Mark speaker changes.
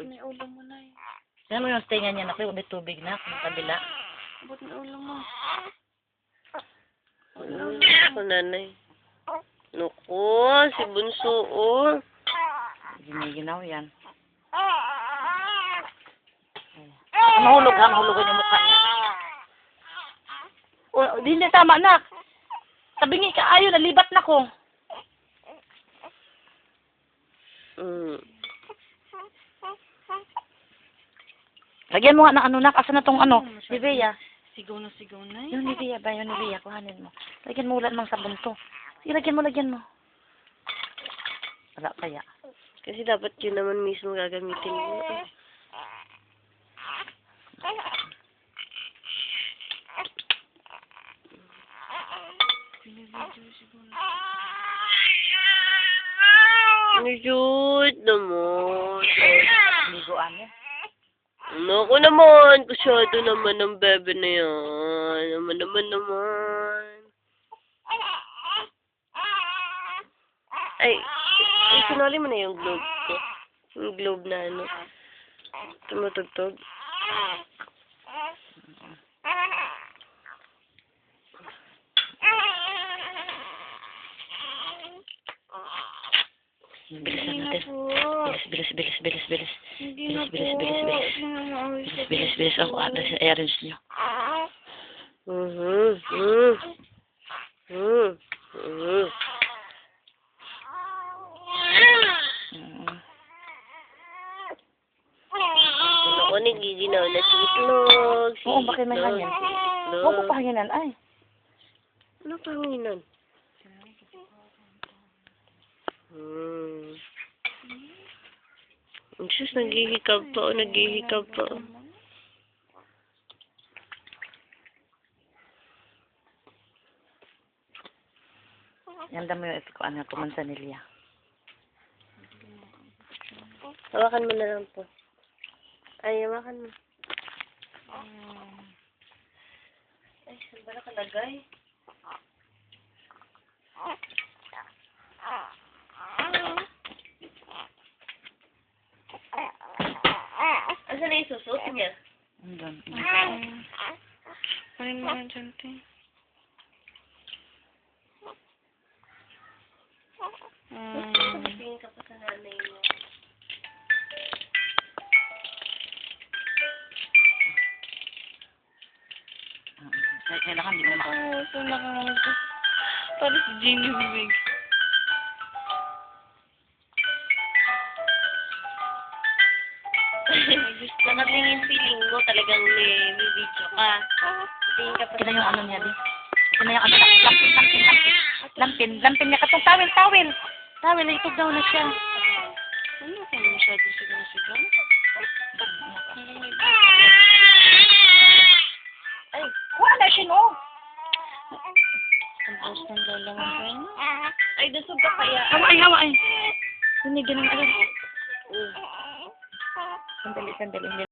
Speaker 1: May ulam mo na eh.
Speaker 2: Alam mo yung tinga niya na may tubig na kung kabila.
Speaker 1: Abot na ulam mo.
Speaker 3: Ako, nanay. Naku, si Bunso, oh.
Speaker 2: Giniginaw yan. Mahulog ha, mahulogan yung mukha niya. O, hindi tama, nak. Tabingi ka, ayaw, nalibat na ko. Lagyan mo nga ng ano, nak. Asa na tong ano? Nivea.
Speaker 1: Sigaw na
Speaker 2: Yung Nivea ba? Yung Nivea, kuhanin mo. Lagyan mo ulan mang sabon to. Sige, lagyan mo. Wala kaya.
Speaker 3: Kasi dapat yun naman mismo gagamitin mo. Cute naman.
Speaker 2: Liguan niya.
Speaker 3: Naku naman, kusyado naman ang bebe na yan. Naman. Ay, sinuli mo na yung globe ko. Yung globe na ano. Tumutugtog.
Speaker 2: Bilisan natin. Bilis.
Speaker 1: Hindi na po.
Speaker 2: Bilis. Ako, i-arrange niyo.
Speaker 3: Ako nagiginaw na sitlog.
Speaker 2: Oo, bakit may hangin? Huwag ko pahanginan, ay.
Speaker 3: Ano panginan? Sus, naghihikab pa.
Speaker 2: Yan dami yung ipikuan nga kumansanilya.
Speaker 3: Hawakan mo na lang po. Ay, hawakan mo. Ay, saan ba nakalagay? Asan na yung susot niya?
Speaker 2: Andun.
Speaker 1: Parin mo yan dyan, te.
Speaker 3: Tingin ka pa sa nanay mo.
Speaker 2: Kailangan di mo na.
Speaker 1: Ito nakamamag. Para si Jimmy Big.
Speaker 3: Nakatingin feeling mo talagang may video ka. Tingin ka pa
Speaker 2: Kaya yung ano niya, di. Kaya yung ano, lampin niya. Katong tawil. Tawil, itog daw na siya.
Speaker 1: Ano ka na masyado sigaw?
Speaker 2: Ay, wala siya, no?
Speaker 1: Ang boss ng lalaman ko yun.
Speaker 3: Ay, dasog ka kaya.
Speaker 1: Hawa ay. Hindi ganun alam.
Speaker 2: Sandali.